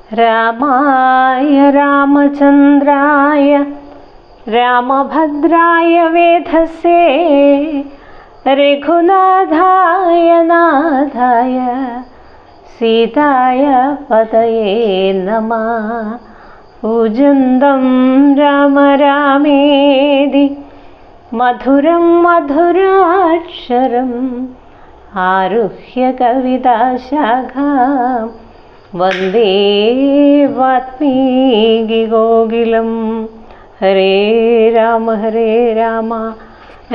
രാമായ രാമചന്ദ്രായ രാമഭദ്രായ വേധസേ രഘുനാഥായ നാഥായ സീതായ പതയേ നമഃ. പൂജന്തം രാമ രാമേതി മധുരം മധുരാക്ഷരം ആരുഹ്യ കവിതാശാഖാം വന്ദേ വാത്മീകി കോകിലം. ഹരേ രാമ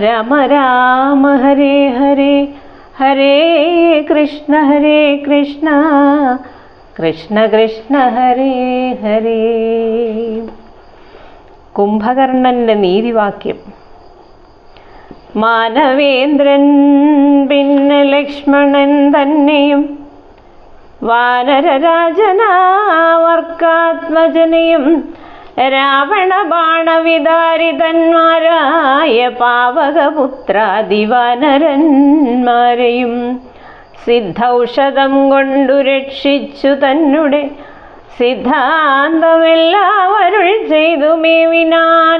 രാമ രാമ ഹരേ ഹരേ, ഹരേ കൃഷ്ണ കൃഷ്ണ കൃഷ്ണ ഹരേ ഹരേ. കുംഭകർണന്റെ നീതിവാക്യം. മാനവേന്ദ്രൻ പിന്നെ ലക്ഷ്മണൻ തന്നെയും വാനരരാജനാവർക്കാത്മജനെയും രാവണ ബാണവിദാരിതന്മാരായ പാവകപുത്രാദിവാനരന്മാരെയും സിദ്ധൌഷധം കൊണ്ടു രക്ഷിച്ചു തന്നെ സിദ്ധാന്തമെല്ലാവരുൾ ചെയ്തു മേവിനാൻ.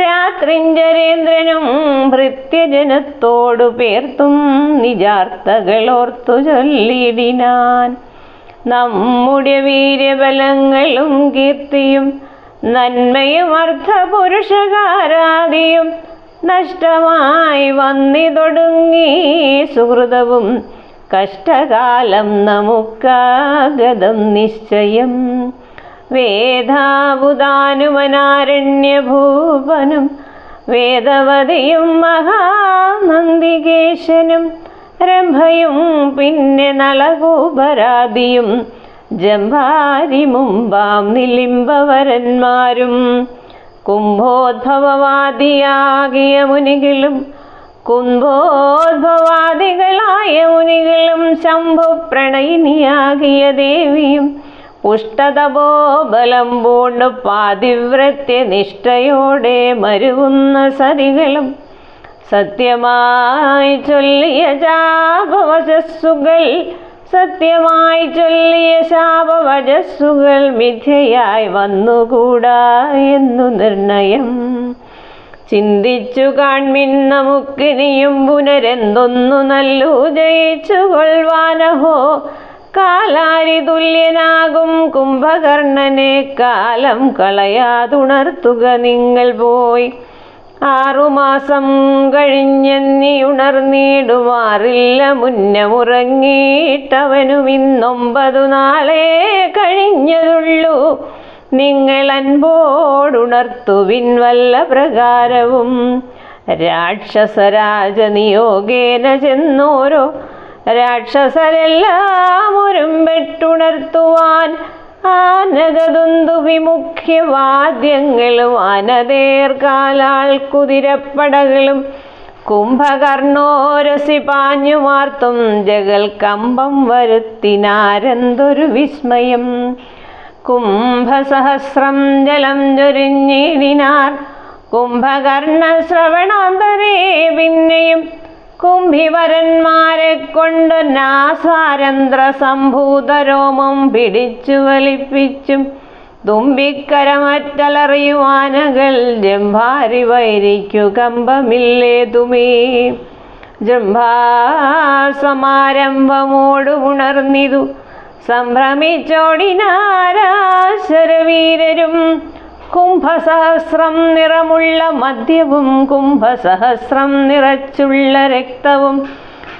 രാത്രിഞ്ചരേന്ദ്രനും ഭൃത്യജനത്തോടു പേർത്തും നിജാർത്തകളോർത്തു ചൊല്ലിയിടിനാൻ. നമ്മുടെ വീര്യബലങ്ങളും കീർത്തിയും നന്മയും അർത്ഥപുരുഷകാരാദിയും നഷ്ടമായി വന്നിതൊടുങ്ങി സുഹൃതവും കഷ്ടകാലം നമുക്കാഗതം നിശ്ചയം. വേദാബുധാനുമനാരണ്യഭൂപനും വേദവതിയും മഹാനന്ദികേശനും രംഭയും പിന്നെ നളകൂപരാദിയും ജംഭാരി മുമ്പാം നിലിംബവരന്മാരും കുംഭോദ്ഭവവാദിയാകിയ മുനികളും കുംഭോദ്ഭവാദികളായ മുനികളും ശംഭുപ്രണയിനിയാകിയ ദേവിയും പുഷ്ടതപോബലം പൂണ്ട് പാതിവ്രത്യനിഷ്ഠയോടെ മരുവുന്ന സതികളും സത്യമായി ചൊല്ലിയ ശാപവചസ്സുകൾ മിഥ്യയായി വന്നുകൂടാ എന്നു നിർണയം. ചിന്തിച്ചു കാൺമിൻ നമുക്കിനിയും പുനരെന്തൊന്നു നല്ലു ജയിച്ചു കൊള്ളുവാനഹോ. കാലാരി തുല്യനാകും കുംഭകർണനെ കാലം കളയാതുണർത്തുക നിങ്ങൾ പോയി. 6 മാസം കഴിഞ്ഞെന്നി ഉണർന്നിടുമാറില്ല മുന്നമുറങ്ങിയിട്ടവനും 9 നാളെ കഴിഞ്ഞതുള്ളൂ. നിങ്ങൾ അൻപോടുണർത്തുവിൻ വല്ല പ്രകാരവും. രാക്ഷസരാജനിയോഗേന ചെന്നോരോ രാക്ഷസരെല്ലാം ഒരുമ്പെട്ടുണർത്തുവാൻ ആനകതുന്തു വിമുഖ്യവാദ്യങ്ങളും ആനതേർക്കാലാൾ കുതിരപ്പടകളും കുംഭകർണോരസി പാഞ്ഞുമാർത്തും ജഗൽ കമ്പം വരുത്തിനാരെന്തൊരു വിസ്മയം. കുംഭസഹസ്രം ജലം ചൊരിഞ്ഞിടിനാർ കുംഭകർണ ശ്രവണാന്തരേ. പിന്നെയും കുംഭിവരന്മാരെ കൊണ്ട് നാസാരന്ധ്ര സംഭൂതരോമം പിടിച്ചു വലിപ്പിച്ചും തുമ്പിക്കരമറ്റലറിയുവാനകൾ ജംഭാരി വൈരിക്കു കമ്പമില്ലേതുമേ. ജംഭാസമാരംഭമോടു ഉണർന്നിതു സംഭ്രമിച്ചോടിനാരാശരവീരരും. കുംഭസഹസ്രം നിറമുള്ള മദ്യവും കുംഭസഹസ്രം നിറച്ചുള്ള രക്തവും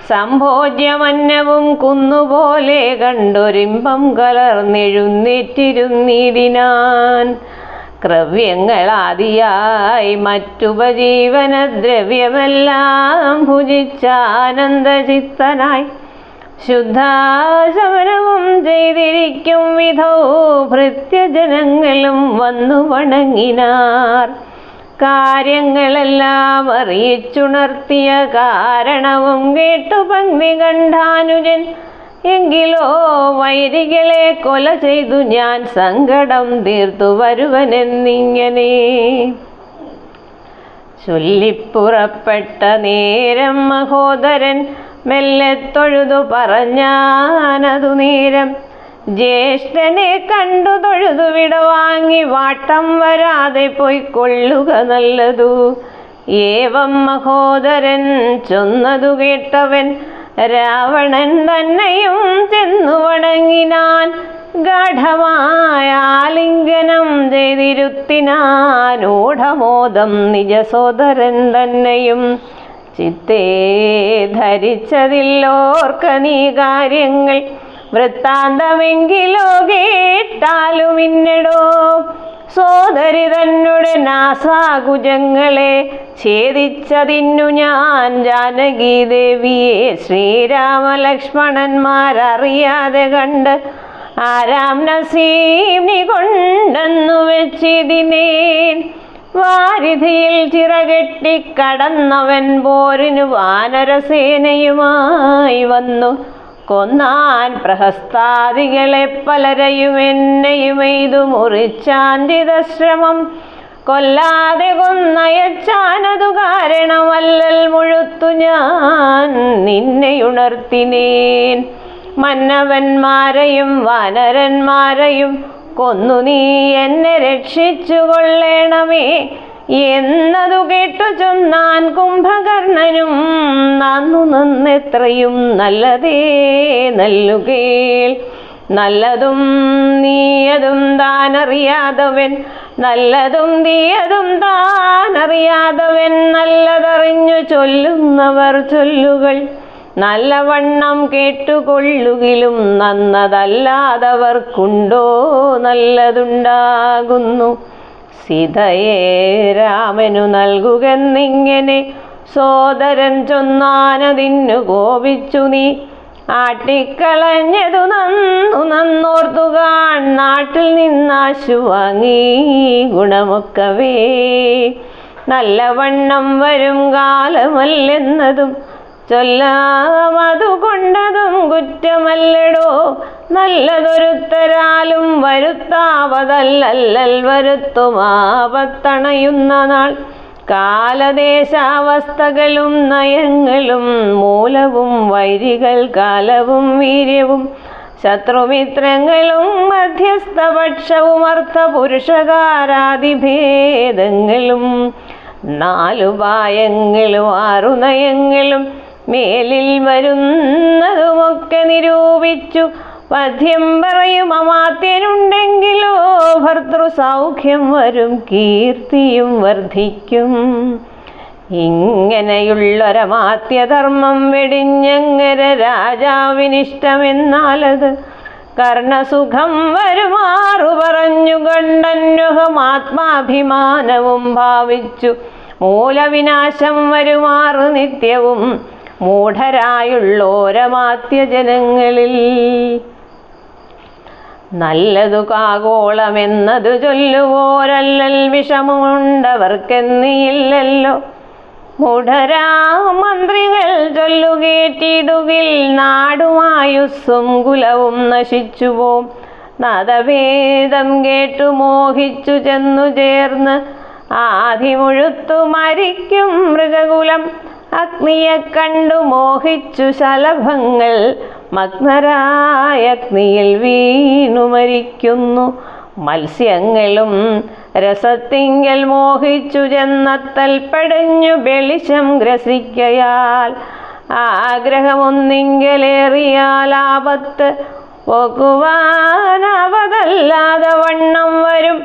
സംഭോജ്യമന്നവും കുന്നുപോലെ കണ്ടൊരിമ്പം കലർന്നെഴുന്നേറ്റിരുന്നിടിനാൻ. ക്രവ്യങ്ങളാദിയായി മറ്റുപജീവനദ്രവ്യമെല്ലാം ഭുജിച്ചാനന്ദചിത്തനായി ശുദ്ധാശമനവും ചെയ്തിരിക്കും വിധോ ഭൃത്യജനങ്ങളും വന്നു വണങ്ങിനാർ. കാര്യങ്ങളെല്ലാം അറിയിച്ചുണർത്തിയ കാരണവും കേട്ടു പങ്ക്തി കണ്ടാനുജൻ. എങ്കിലോ വൈരികളെ കൊല ചെയ്തു ഞാൻ സങ്കടം തീർത്തു വരുവനെന്നിങ്ങനെ ചൊല്ലിപ്പുറപ്പെട്ട നേരം മഹോദരൻ മെല്ലെ തൊഴുതു പറഞ്ഞാനതു നേരം ജ്യേഷ്ഠനെ കണ്ടു തൊഴുതു വിടവാങ്ങി വാട്ടം വരാതെ പൊയ്ക്കൊള്ളുക നല്ലതു. ഏവം മഹോദരൻ ചൊന്നതു കേട്ടവൻ രാവണൻ തന്നെയും ചെന്നു വണങ്ങിനാൻ. ഗാഠമായ ആലിംഗനം ചെയ്തിരുത്തിനാനൂഢമോദം നിജ സോദരൻ തന്നെയും. ചിത്തേ ധരിച്ചതില്ലോർക്ക നീ കാര്യങ്ങൾ, വൃത്താന്തമെങ്കിലോ കേട്ടാലും ഇന്നടോ. സോദരി തന്നെ നാസാകുജങ്ങളെ ഛേദിച്ചതിന്നു ഞാൻ ജാനകി ദേവിയെ ശ്രീരാമലക്ഷ്മണന്മാരറിയാതെ കണ്ട് ആരാം നസീംനി കൊണ്ടെന്നു വെച്ചിതിനേൻ. വാരിധിയിൽ ചിറകെട്ടി കടന്നവൻ പോരിനു വാനരസേനയുമായി വന്നു. കൊന്നാൻ പ്രഹസ്താദികളെ പലരെയും എന്നെയും എയ്തു മുറിച്ചാഞ്ചിതശ്രമം. കൊല്ലാതെ കൊന്നയച്ചാനതു കാരണമല്ലൽ മുഴുത്തു ഞാൻ നിന്നെയുണർത്തിനേൻ. മന്നവന്മാരെയും വാനരന്മാരെയും കൊന്നു നീ എന്നെ രക്ഷിച്ചു കൊള്ളേണമേ എന്നതു കേട്ടു ചൊന്നാൻ കുംഭകർണനും. നന്നു നന്നെത്രയും നല്ലതേ നല്ലുകേൾ. നല്ലതും നീയതും താനറിയാതവൻ, നല്ലതും തീയതും താനറിയാതവൻ. നല്ലതറിഞ്ഞു ചൊല്ലുന്നവർ ചൊല്ലുകൾ നല്ലവണ്ണം കേട്ടുകൊള്ളുകിലും നന്നതല്ലാതവർക്കുണ്ടോ നല്ലതുണ്ടാകുന്നു. സീതയെ രാമനു നൽകുകെന്നിങ്ങനെ സോദരൻ ചൊന്നാനതിന്നു കോപിച്ചു നീ. ആട്ടിക്കളഞ്ഞതു നന്നു നന്നോർത്തുകാൺ, നാട്ടിൽ നിന്നാശു വാങ്ങി ഗുണമൊക്കവേ. നല്ലവണ്ണം വരും കാലമല്ലെന്നതും ചൊല്ലാം, അതുകൊണ്ടതും കുറ്റമല്ലടോ. നല്ലതൊരുത്തരാലും വരുത്താവതല്ലൽ വരുത്തുമാപത്തണയുന്ന നാൾ. കാലദേശാവസ്ഥകളും നയങ്ങളും മൂലവും വൈരികൾ കാലവും വീര്യവും ശത്രുമിത്രങ്ങളും മധ്യസ്ഥപക്ഷവും അർത്ഥപുരുഷകാരാദിഭേദങ്ങളും 4 ഉപായങ്ങളും 6 നയങ്ങളും മേലിൽ വരുന്നതുമൊക്കെ നിരൂപിച്ചു. പദ്യം പറയും അമാത്യനുണ്ടെങ്കിലോ ഭർതൃസൗഖ്യം വരും, കീർത്തിയും വർദ്ധിക്കും. ഇങ്ങനെയുള്ളൊരമാത്യധർമ്മം വെടിഞ്ഞങ്ങര രാജാവിനിഷ്ടമെന്നാലത് കർണസുഖം വരുമാറു പറഞ്ഞുകൊണ്ടന്വഹമാത്മാഭിമാനവും ഭാവിച്ചു. മൂലവിനാശം വരുമാറു നിത്യവും മൂഢരായുള്ളോരമാത്യജനങ്ങളിൽ. നല്ലതു കാകോളമെന്നതു ചൊല്ലുവോരല്ലൽ വിഷമുണ്ടവർക്കെന്നില്ലല്ലോ. മൂഢരാമന്ത്രികൾ ചൊല്ലുകേട്ടിടുകിൽ നാടുമായുസ്സും കുലവും നശിച്ചുപോം. നാദഭേദം കേട്ടു മോഹിച്ചു ചെന്നു ചേർന്ന് ആധിമുഴുത്തു മരിക്കും മൃഗകുലം. അഗ്നിയെ കണ്ടു മോഹിച്ചു ശലഭങ്ങൾ മഗ്നരായ അഗ്നിയിൽ വീണു മരിക്കുന്നു. മത്സ്യങ്ങളും രസത്തിങ്കൽ മോഹിച്ചു ചെന്നത്തൽപ്പടഞ്ഞു വെളിച്ചം ഗ്രസിക്കയാൽ. ആഗ്രഹമൊന്നിങ്കലേറിയാൽ ആപത്ത് പോകുവാനാവതല്ലാതെ വണ്ണം വരും.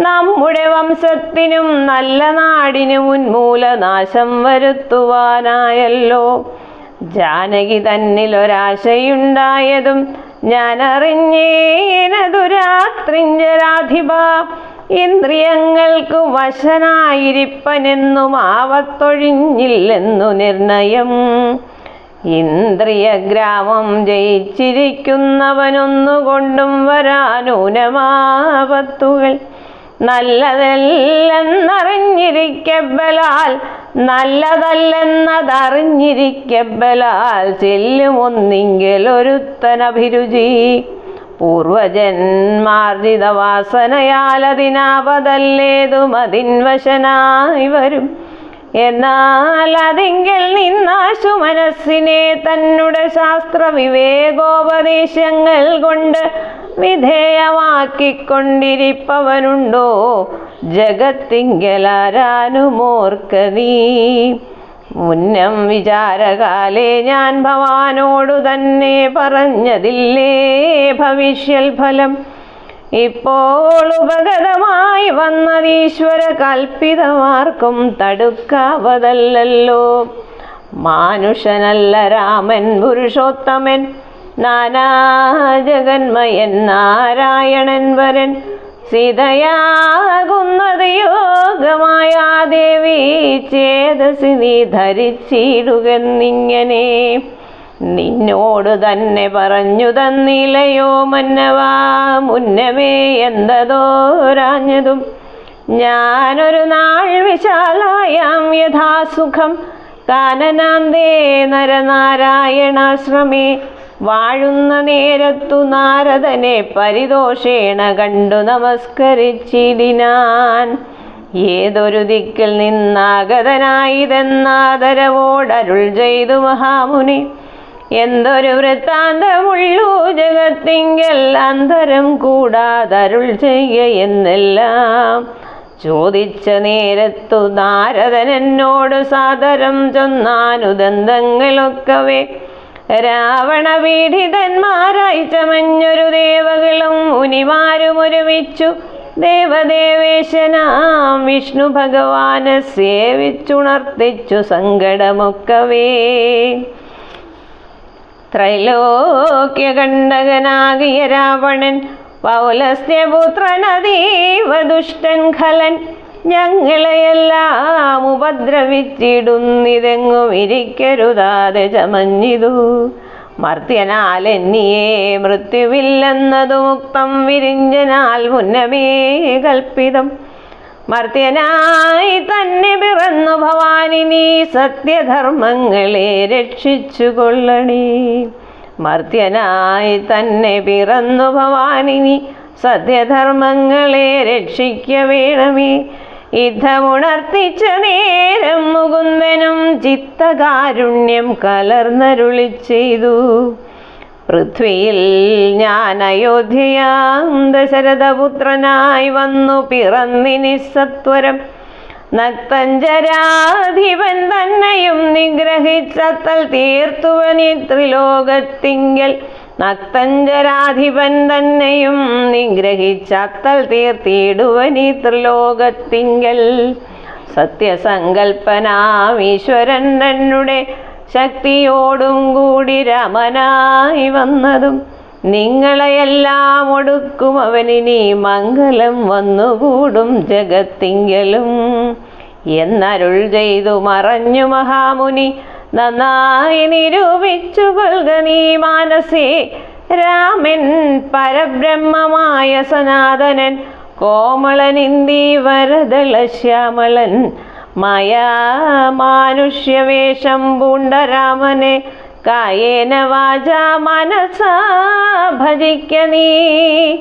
നമ്മുടെ വംശത്തിനും നല്ല നാടിനും ഉന്മൂലനാശം വരുത്തുവാനായല്ലോ. ജാനകി തന്നിലൊരാശയുണ്ടായതും ഞാനറിഞ്ഞേനതു രാത്രിഞ്ചരാധിപ. ഇന്ദ്രിയങ്ങൾക്കു വശനായിരിപ്പനെന്നും ആവത്തൊഴിഞ്ഞില്ലെന്നു നിർണയം. ഇന്ദ്രിയഗ്രാമം ജയിച്ചിരിക്കുന്നവനൊന്നുകൊണ്ടും വരാനൂനമാപത്തുകൾ. നല്ലതല്ലെന്നറിഞ്ഞിരിക്കബലാൽ നല്ലതല്ലെന്നതറിഞ്ഞിരിക്കബലാൽ ചെല്ലുമൊന്നിങ്കലൊരുത്തനഭിരുചി. പൂർവജന്മാർജിത വാസനയാലതിനാപതല്ലേതും അതിൻവശനായി വരും. എന്നാൽ അതിങ്കൽ നിന്നാശു മനസ്സിനെ തന്നുടെ ശാസ്ത്ര വിവേകോപദേശങ്ങൾ കൊണ്ട് വിധേയമാക്കിക്കൊണ്ടിരിപ്പവനുണ്ടോ ജഗത്തിങ്കലാരാനുമോർക്ക നീ. മുന്നം വിചാരകാലേ ഞാൻ ഭവാനോടു തന്നെ പറഞ്ഞതില്ലേ ഭവിഷ്യൽ ഫലം. ഇപ്പോൾ ഉപഗതമായി വന്നതീശ്വര കൽപ്പിതമാർക്കും തടുക്കാവതല്ലോ. മാനുഷനല്ല രാമൻ പുരുഷോത്തമൻ, നാനാ ജഗന്മയൻ നാരായണൻ വരൻ. സീതയാകുന്നത് യോഗമായ ദേവി ചേതസി നീ ധരിച്ചിടുകെന്നിങ്ങനെ നിന്നോട് തന്നെ പറഞ്ഞു തന്നിലയോ മന്നവാ മുന്നമേ എന്തതോരാഞ്ഞതും. ഞാനൊരു നാൾ വിശാലായാം യഥാസുഖം കാനനാന്തേ നരനാരായണാശ്രമേ വാഴുന്ന നേരത്തു നാരദനെ പരിദോഷേണ കണ്ടു നമസ്കരിച്ചിടിനാൻ. ഏതൊരു ദിക്കിൽ നിന്നാഗതനായിതെന്നാദരവോടരുൾ ചെയ്തു മഹാമുനി. എന്തൊരു വൃത്താന്തമുള്ളൂ ജഗത്തിങ്കൽ അന്തരം കൂടാതരുൾ ചെയ്യ എന്നെല്ലാം ചോദിച്ച നേരത്തു നാരദൻ എന്നോട് സാദരം ചൊന്നാനുദന്തങ്ങളൊക്കവേ. രാവണ പീഡിതന്മാരായി ചമഞ്ഞൊരു ദേവകളും മുനിമാരും ഒരുമിച്ചു ദേവദേവേശനാം വിഷ്ണു ഭഗവാനെ സേവിച്ചുണർത്തിച്ചു സങ്കടമൊക്കവേ. ത്രൈലോക്യകണ്ഠകനാകിയ രാവണൻ പൗലസ്ത്യപുത്രനതീവ ദുഷ്ടൻ ഖലൻ. ഞങ്ങളെയെല്ലാം ഉപദ്രവിച്ചിടുന്നിതെങ്ങും ഇരിക്കരുതാതെ ചമഞ്ഞിതു. മർത്യനാലെന്നിയേ മൃത്യുവില്ലെന്നതു മുക്തം വിരിഞ്ചനാൽ മുന്നമേ കൽപ്പിതം. മർത്യനായി തന്നെ പിറന്നു ഭവാനിനി സത്യധർമ്മങ്ങളെ രക്ഷിച്ചു കൊള്ളണേ. മർത്യനായി തന്നെ പിറന്നു ഭവാനിനി സത്യധർമ്മങ്ങളെ രക്ഷിക്ക വേണമേ. യുദ്ധമുണർത്തിച്ച നേരം മുകുന്ദനും ചിത്തകാരുണ്യം കലർന്നരുളി ചെയ്തു. പൃഥ്വിയിൽ ഞാൻ അയോധ്യയാം ദശരഥപുത്രനായി വന്നു പിറന്നിനി സത്വരം. നക്തഞ്ചരാധിപൻ തന്നെയും നിഗ്രഹിച്ചത്തൽ തീർത്തുവനി ത്രിലോകത്തിങ്കൽ. നക്തഞ്ചരാധിപൻ തന്നെയും നിഗ്രഹിച്ചത്തൽ തീർത്തിടുവനി ത്രിലോകത്തിങ്കൽ. സത്യസങ്കൽപ്പനാം ഈശ്വരൻ തന്നെ ശക്തിയോടും കൂടി രാമനായി വന്നതും. നിങ്ങളെയെല്ലാം ഒടുക്കും അവനിനി മംഗലം വന്നുകൂടും ജഗത്തിങ്കലും എന്നരുൾ ചെയ്തു മറഞ്ഞു മഹാമുനി. നന്നായി നിരൂപിച്ചു കൊൽക നീ മാനസേ. രാമൻ പരബ്രഹ്മമായ സനാതനൻ കോമളനിന്ദി വരദളശ്യാമളൻ. മാനുഷ്യവേഷം പൂണ്ട രാമനെ കായേന വാചാ മനസാ ഭജിക്ക നീ.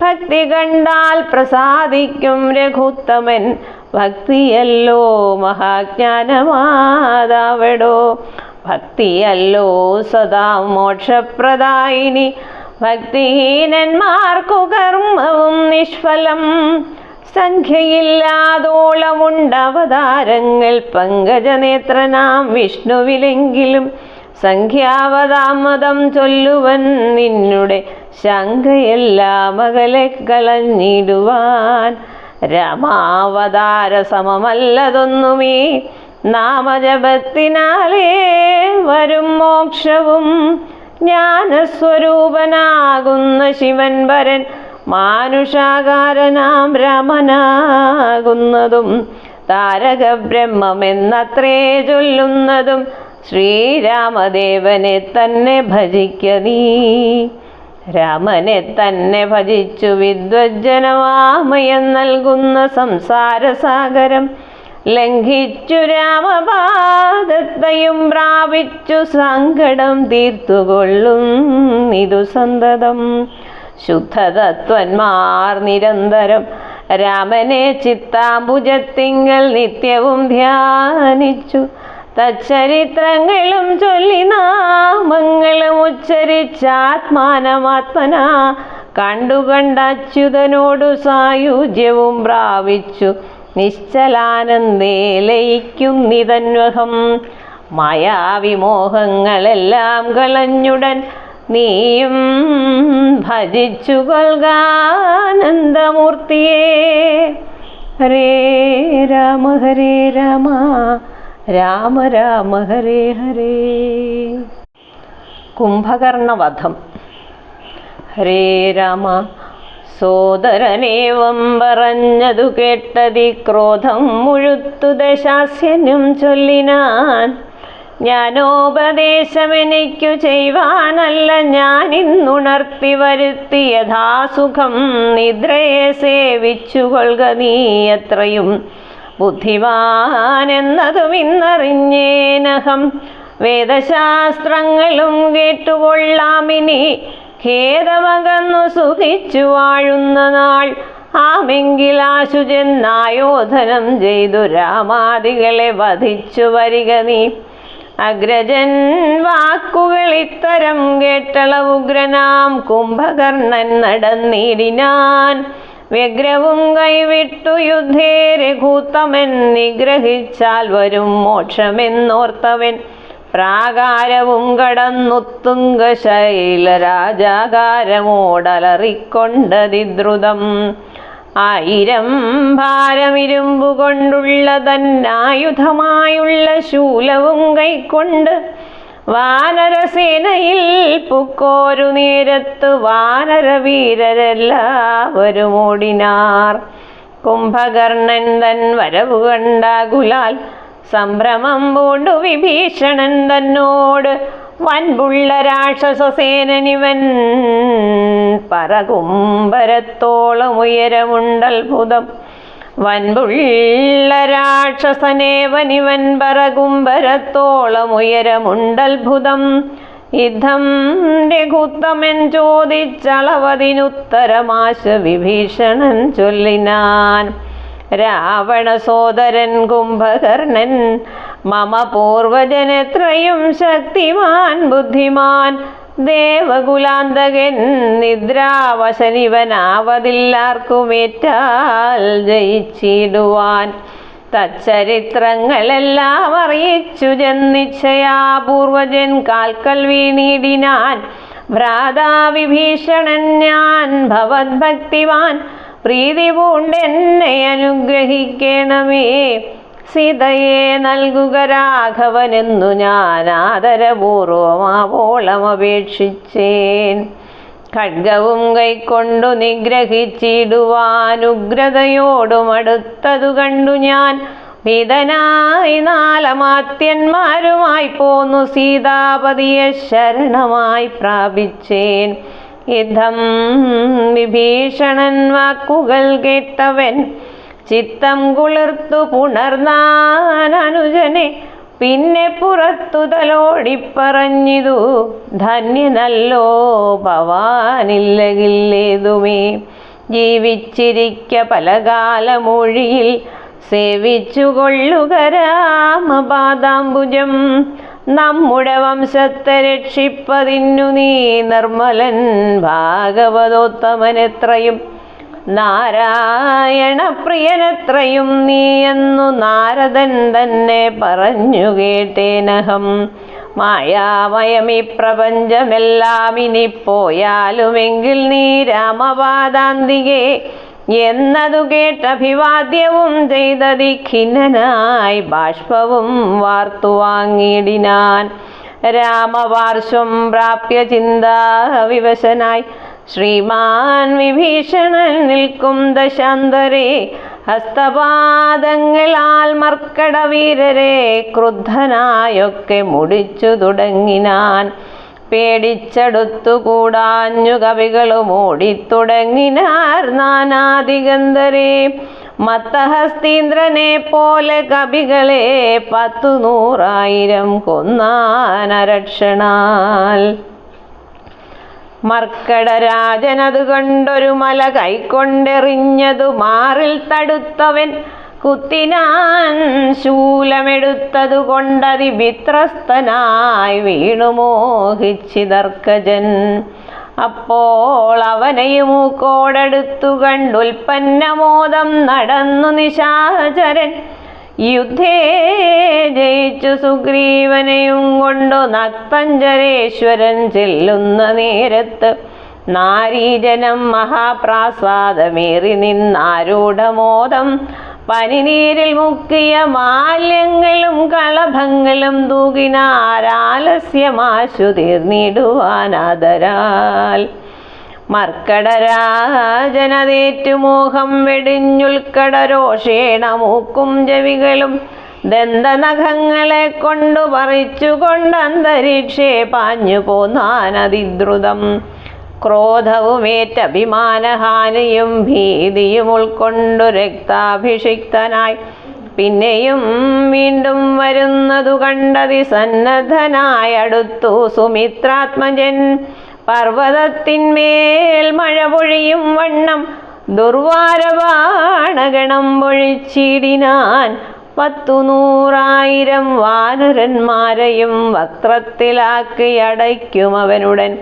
ഭക്തി കണ്ടാൽ പ്രസാദിക്കും രഘുത്തമൻ. ഭക്തിയല്ലോ മഹാജ്ഞാനമാതാവടോ. ഭക്തിയല്ലോ സദാ മോക്ഷപ്രദായിനി. ഭക്തിഹീനന്മാർക്കു കർമ്മവും നിഷ്ഫലം. സംഖ്യയില്ലാതോളമുണ്ടവതാരങ്ങൾ പങ്കജനേത്രനാം വിഷ്ണുവിലെങ്കിലും. സംഖ്യാവതാമതം ചൊല്ലുവൻ നിന്നുടെ ശങ്കയെല്ലാം അകലെ കളഞ്ഞിടുവാൻ. രാമാവതാര സമമല്ലതൊന്നുമേ നാമജപത്തിനാലേ വരും മോക്ഷവും. ജ്ഞാനസ്വരൂപനാകുന്ന ശിവൻ വരൻ മാനുഷാകാരനാം രാമനാകുന്നതും. താരക ബ്രഹ്മമെന്നത്രേ ചൊല്ലുന്നതും. ശ്രീരാമദേവനെ തന്നെ ഭജിക്ക നീ. രാമനെ തന്നെ ഭജിച്ചു വിദ്വജ്ജനവാമയം നൽകുന്ന സംസാരസാഗരം ലംഘിച്ചു രാമപാദത്തെയും പ്രാപിച്ചു സങ്കടം തീർത്തുകൊള്ളും ഇതു സന്തതം. ശുദ്ധതത്വന്മാർ നിരന്തരം രാമനെ ചിത്താംബുജത്തിങ്കൽ നിത്യവും ധ്യാനിച്ചു. തച്ചരിത്രങ്ങളും ചൊല്ലി നാമങ്ങളും ഉച്ചരിച്ചാത്മാനമാത്മന കണ്ടുകണ്ടച്യുതനോടു സായുജ്യവും പ്രാപിച്ചു നിശ്ചലാനന്ദേ ലയിക്കുന്നിതന്വഹം. മായാവിമോഹങ്ങളെല്ലാം കളഞ്ഞുടൻ നീയും ഭജിച്ചു കൊൽകാനന്ദമൂർത്തിയേ. ഹരേ രാമ ഹരേ രാമ രാമ രാമ ഹരേ ഹരേ. കുംഭകർണവധം. ഹരേ രാമ. സോദരനേവം പറഞ്ഞതു കേട്ടതി ക്രോധം മുഴുത്തു ദശാസ്യനും ചൊല്ലിനാൻ. ജ്ഞാനോപദേശമെനിക്കു ചെയ്യുവാനല്ല ഞാനിന്നുണർത്തി വരുത്തി യഥാസുഖം നിദ്രയെ സേവിച്ചു കൊള്ളുക നീ എത്രയും ബുദ്ധിമാനെന്നതും ഇന്നറിഞ്ഞേനഹം. വേദശാസ്ത്രങ്ങളും കേട്ടുകൊള്ളാമിനി ഖേദമകന്നു സുഖിച്ചു വാഴുന്ന നാൾ. ആമെങ്കിൽ ആശുചെന്നായോധനം ചെയ്തു രാമാദികളെ വധിച്ചു വരിക നീ. അഗ്രജൻ വാക്കുകൾ ഇത്തരം കേട്ടളവുഗ്രനാം കുംഭകർണൻ നടന്നിടിനാൻ. വ്യഗ്രവും കൈവിട്ടു യുദ്ധേ രഘൂത്തമൻ നിഗ്രഹിച്ചാൽ വരും മോക്ഷമെന്നോർത്തവൻ. പ്രാകാരവും കടന്നുത്തുംഗശൈലരാജാകാരമോടലറിക്കൊണ്ടതിദ്രുതം. 1000 ഭാരമിരുമ്പു കൊണ്ടുള്ള തന്നായുധമായുള്ള ശൂലവും കൈക്കൊണ്ട് വാനരസേനയിൽ പുക്കോരു നേരത്ത് വാനരവീരരെല്ലാവരും ഓടിനാർ. കുംഭകർണൻ തൻ വരവു കണ്ടാകുലാൽ സംഭ്രമം പൂണ്ടു വിഭീഷണൻ തന്നോട് വൻപുള്ള രാക്ഷസസേനനിവൻ പറകുംഭരത്തോളം ഉയരമുണ്ടത്ഭുതം. വൻപുള്ള രാക്ഷസനേവനിവൻ പറകുംഭരത്തോളം ഉയരമുണ്ടത്ഭുതം. യുദ്ധം രഘുത്തമൻ ചോദിച്ചളവതിനുത്തരമാശ വിഭീഷണൻ ചൊല്ലിനാൻ. രാവണ സോദരൻ കുംഭകർണൻ മമ പൂർവജനെത്രയും ശക്തിമാൻ ബുദ്ധിമാൻ. ദേവകുലാന്തകൻ നിദ്രാവശനിവനാവതില്ലാർക്കുമേറ്റാൽ ജയിച്ചിടുവാൻ. തച്ചരിത്രങ്ങളെല്ലാം അറിയിച്ചു ജന്നിച്ഛയാ പൂർവജൻ കാൽക്കൽ വീണിടിനാൻ. ഭ്രാതാ വിഭീഷണൻ ഞാൻ ഭവദ്ഭക്തിവാൻ. പ്രീതി പൂണ്ടെന്നെ അനുഗ്രഹിക്കണമേ. സീതയെ നൽകുക രാഘവനെന്നു ഞാൻ ആദരപൂർവമാവോളം അപേക്ഷിച്ചേൻ. ഖഡ്ഗവും കൈക്കൊണ്ടു നിഗ്രഹിച്ചിടുവാൻ ഉഗ്രതയോടും അടുത്തതു കണ്ടു ഞാൻ. ഭീതനായി 4 അമാത്യന്മാരുമായി പോന്നു സീതാപതിയെ ശരണമായി പ്രാപിച്ചേൻ. യുദ്ധം വിഭീഷണൻ വാക്കുകൾ കേട്ടവൻ ചിത്തം കുളിർത്തു പുണർന്നാൻ അനുജനെ. പിന്നെ പുറത്തു തലോടിപ്പറഞ്ഞിതു ധന്യനല്ലോ ഭവാനില്ലകില്ലേതുമേ. ജീവിച്ചിരിക്ക പലകാലമൊഴിയിൽ സേവിച്ചു കൊള്ളുക രാമപാദാംബുജം. നമ്മുടെ വംശത്തെ രക്ഷിപ്പതിന്നു നീ നിർമ്മലൻ ഭാഗവതോത്തമനെത്രയും നാരായണപ്രിയനെത്രയും നീ എന്നു നാരദൻ തന്നെ പറഞ്ഞു കേട്ടേനഹം. മായാമയമീ പ്രപഞ്ചമെല്ലാം ഇനി പോയാലുമെങ്കിൽ നീ രാമപാദാന്തികേ എന്നതു കേട്ടഭിവാദ്യവും ചെയ്തതി ഖിന്നനായി ബാഷ്പവും വാർത്തു വാങ്ങിയിടിനാൻ. രാമപാർശ്വം പ്രാപ്യ ചിന്താവിവശനായി ശ്രീമാൻ വിഭീഷണൻ നിൽക്കും ദശാന്തരേ. ഹസ്തപാദങ്ങളാൽ മർക്കടവീരരെ ക്രുദ്ധനായൊക്കെ മുടിച്ചു തുടങ്ങിനാൻ. പേടിച്ചടുത്തുകൂടാഞ്ഞു കവികളും ഓടിത്തുടങ്ങിനാർ നാനാദിഗന്ധരെ. മത്തഹസ്തീന്ദ്രനെ പോലെ കവികളെ 10,100,000 കൊന്നാനരക്ഷണാൽ. മർക്കടരാജനതു കണ്ടൊരു മല കൈക്കൊണ്ടെറിഞ്ഞതു മാറിൽ തടുത്തവൻ. കുത്തിനാൻ ശൂലമെടുത്തതു കൊണ്ടതി വിത്രസ്തനായി വീണു മോഹിച്ചിതർക്കജൻ. അപ്പോൾ അവനെയും മൂക്കോടടുത്തു കണ്ടുൽപ്പന്നമോദം നടന്നു നിശാചരൻ. യുദ്ധേ ജയിച്ചു സുഗ്രീവനെയും കൊണ്ടു നക്തഞ്ചരേശ്വരൻ ചെല്ലുന്ന നേരത്ത് നാരീജനം മഹാപ്രാസാദമേറി നിന്നാരൂഢമോദം പനിനീരിൽ മുക്കിയ മാല്യങ്ങളും കളഭങ്ങളും തൂകിനാരാലസ്യമാശു തീർന്നിടുവാനാദരാൽ. മർക്കടരാജനതേറ്റുമോഹം വെടിഞ്ഞുൽക്കടരോഷേണ മൂക്കും ചെവികളും ദന്തനഖങ്ങളെ കൊണ്ടു പറിച്ചുകൊണ്ട് അന്തരീക്ഷേ പാഞ്ഞു പോന്നാനതിദ്രുതം. ക്രോധവുമേറ്റഭിമാനഹാനിയും ഭീതിയും ഉൾക്കൊണ്ടു രക്താഭിഷിക്തനായി പിന്നെയും വീണ്ടും വരുന്നതു കണ്ടതി സന്നദ്ധനായി അടുത്തു സുമിത്രാത്മജൻ. പർവ്വതത്തിന്മേൽ മഴ പൊഴിയും വണ്ണം ദുർവാരബാണഗണം പൊഴിച്ചിടിനാൻ. 100,000 വാനരന്മാരെയും വക്രത്തിലാക്കി അടയ്ക്കും അവനുടൻ.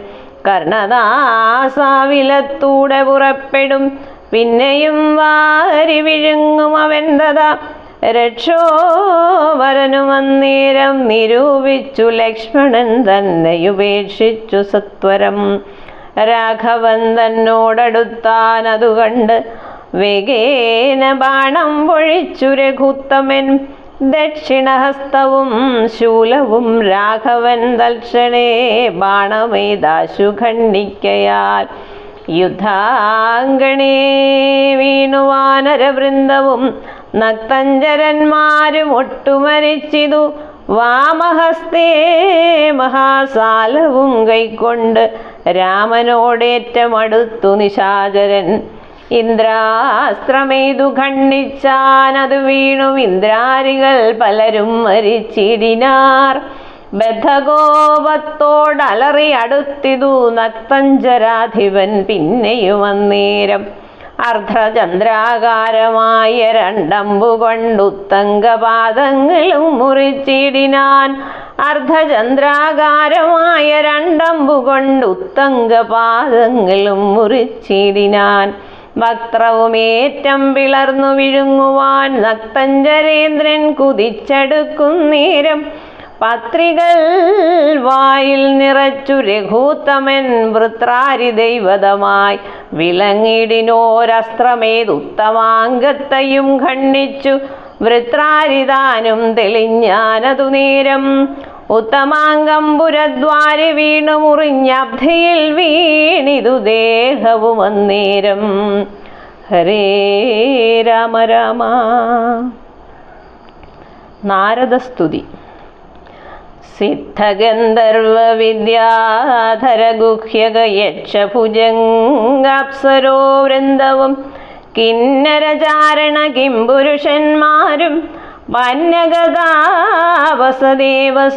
കർണദാസാവിലത്തൂടെ പുറപ്പെടും പിന്നെയും വാരി വിഴുങ്ങും അവൻ തഥാ. രക്ഷോവരനുമന്നേരം നിരൂപിച്ചു ലക്ഷ്മണൻ തന്നെയുപേക്ഷിച്ചു സത്വരം. രാഘവൻ തന്നോടടുത്താനതു കണ്ട് വേഗേന ബാണം പൊഴിച്ചു രഘുത്തമൻ. ദക്ഷിണഹസ്തവും ശൂലവും രാഘവൻ തൽക്ഷണേ ബാണമെയ്താശു ഖണ്ഡിക്കയാൽ. യുദ്ധാംഗണേ വീണു വാനരവൃന്ദവും നക്തഞ്ചരന്മാരും ഒട്ടുമരിച്ചിതു. വാമഹസ്തേ മഹാസാലവും കൈക്കൊണ്ട് രാമനോടേറ്റമടുത്തു നിശാചരൻ. ഇന്ദ്രാസ്ത്രമെയ്തു ഖണ്ഡിച്ചാനതു വീണു ഇന്ദ്രാരികൾ പലരും മരിച്ചിടിനാർ. ബദ്ധകോപത്തോടലറി അടുത്തിതു നക്തഞ്ചരാധിപൻ പിന്നെയും അന്നേരം. അർദ്ധചന്ദ്രാകാരമായ 2 അമ്പുകൊണ്ടുത്തങ്കപാദങ്ങളും മുറിച്ചിടിനാൻ. അർദ്ധചന്ദ്രാകാരമായ 2 അമ്പുകൊണ്ടുത്തങ്കപാദങ്ങളും മുറിച്ചിടിനാൻ. വക്രവുമേറ്റം പിളർന്നു വിഴുങ്ങുവാൻ നക്തഞ്ചരേന്ദ്രൻ കുതിച്ചടുക്കും നേരം. പത്രികൾ വായിൽ നിറച്ചു രഘൂത്തമൻ വൃത്രാരി ദൈവതമായി വിളങ്ങിടിനോരസ്ത്രമേതുത്തമാംഗത്തെയും ഖണ്ഡിച്ചു. വൃത്രാരിതാനും തെളിഞ്ഞാനതു നേരം. ഉത്തമാംഗം പുരദ്വാരി വീണു മുറിഞ്ഞബ്ധിയിൽ വീണിതു ദേഹവും അന്നേരം. ഹരേ രാമ രാമ. നാരദസ്തുതി. സിദ്ധഗന്ധർവ വിദ്യാധര ഗുഹ്യക യക്ഷഭുജംഗാപ്സരോ വൃന്ദവും കിന്നരചാരണ കിംപുരുഷന്മാരും വന്യഗതാവസദേവ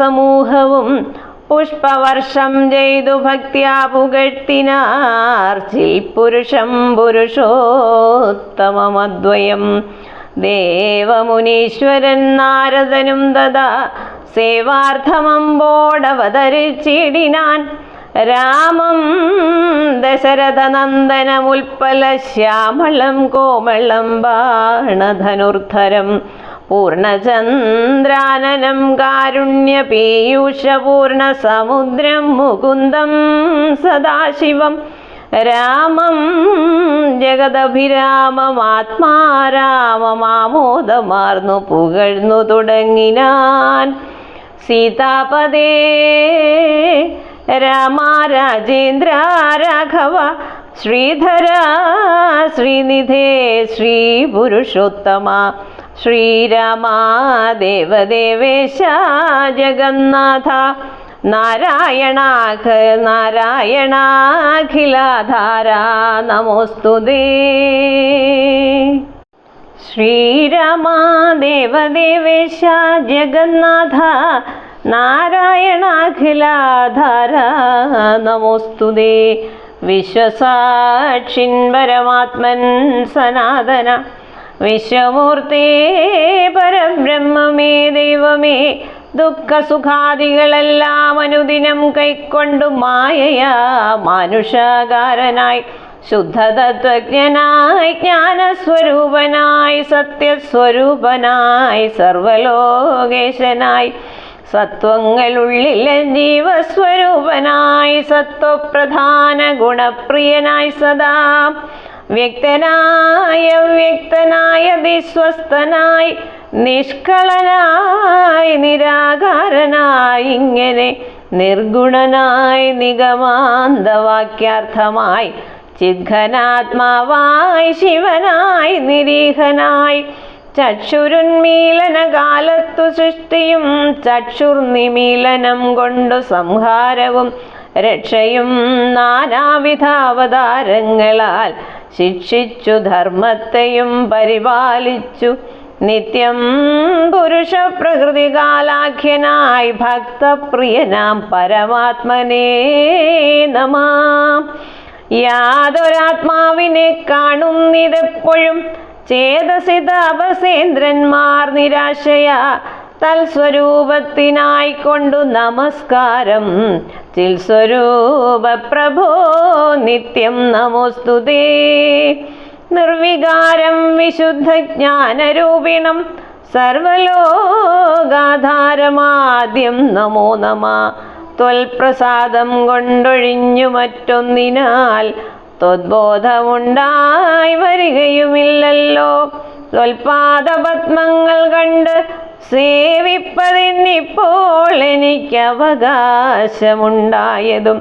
സമൂഹവും പുഷ്പവർഷം ചെയ്തു ഭക്ത്യാ പുകഴ്ത്തിനാർ. ചിൽപുരുഷം പുരുഷോത്തമമദ്വയം. ദേവമുനീശ്വരൻ നാരദനും തഥാ സേവാർത്ഥമമ്പോടവതരിച്ചിടിനാൻ. രാമം ദശരഥനന്ദനമുൽപ്പല ശ്യാമളം കോമളം ബാണധനുർധരം. പൂർണ്ണചന്ദ്രാനനം കാരുണ്യപീയൂഷപൂർണ സമുദ്രം മുകുന്ദം സദാശിവം. രാമം ജഗദഭിരാമമാത്മാരാമമാമോദമാർന്നു പുകഴ്ന്നു തുടങ്ങിനാൻ. സീതാപദേ രാമ രാജേന്ദ്ര രാഘവ ശ്രീധര ശ്രീനിധേ ശ്രീപുരുഷോത്തമ. ശ്രീരാമ ദേവദേവേശ ജഗന്നാഥ. നാരായണാഖിലാധാരാ നമോസ്തുതേ. ശ്രീരാമ ദേവദേവേശ ജഗന്നാഥ. നാരായണാഖിലാധാരാ നമോസ്തുതേ. വിശ്വസാക്ഷിൻ പരമാത്മൻ സനാതന. വിശ്വമൂർത്തേ പരബ്രഹ്മമേ ദൈവമേ ദുഃഖസുഖാദികളെല്ലാം അനുദിനം കൈക്കൊണ്ടു മായയാ മാനുഷകാരനായി ശുദ്ധതത്വജ്ഞനായി ജ്ഞാനസ്വരൂപനായി സത്യസ്വരൂപനായി സർവലോകേശനായി സത്വങ്ങളുള്ളിലെ ജീവസ്വരൂപനായി സത്വപ്രധാന ഗുണപ്രിയനായി സദാ വ്യക്തനായ വ്യക്തനായ ദിസ്വസ്ഥനായി നിഷ്കളനായി നിരാകാരനായി ഇങ്ങനെ നിർഗുണനായി നിഗമാന്തവാക്യാർത്ഥമായി ചിദ്ഘനാത്മാവായി ശിവനായി നിരീഹനായി ചക്ഷുരുന്മീലന കാലത്തു സൃഷ്ടിയും ചക്ഷുർനിമീലനം കൊണ്ടു സംഹാരവും രക്ഷയും നാനാവിധാവതാരങ്ങളാൽ ശിക്ഷിച്ചു ധർമ്മത്തെയും പരിപാലിച്ചു നിത്യം പുരുഷ പ്രകൃതികാലാഖ്യനായി ഭക്തപ്രിയനാം പരമാത്മനേ നമാം. യാതൊരാത്മാവിനെ കാണുന്നിതെപ്പോഴും ചേതസി താപസേന്ദ്രന്മാർ നിരാശയ തൽസ്വരൂപത്തിനായിക്കൊണ്ടു നമസ്കാരം ചിൽസ്വരൂപ പ്രഭോ നിത്യം നമോസ്തുതേ. നിർവികാരം വിശുദ്ധജ്ഞാനരൂപിണം സർവലോകാധാരമാദ്യം നമോ നമ. ത്വൽപ്രസാദം കൊണ്ടൊഴിഞ്ഞു മറ്റൊന്നിനാൽ ത്വദ്ബോധമുണ്ടായി വരികയുമില്ലല്ലോ. ത്വൽപാദപത്മങ്ങൾ കണ്ട് സേവിപ്പതിനിപ്പോൾ എനിക്ക് അവകാശമുണ്ടായതും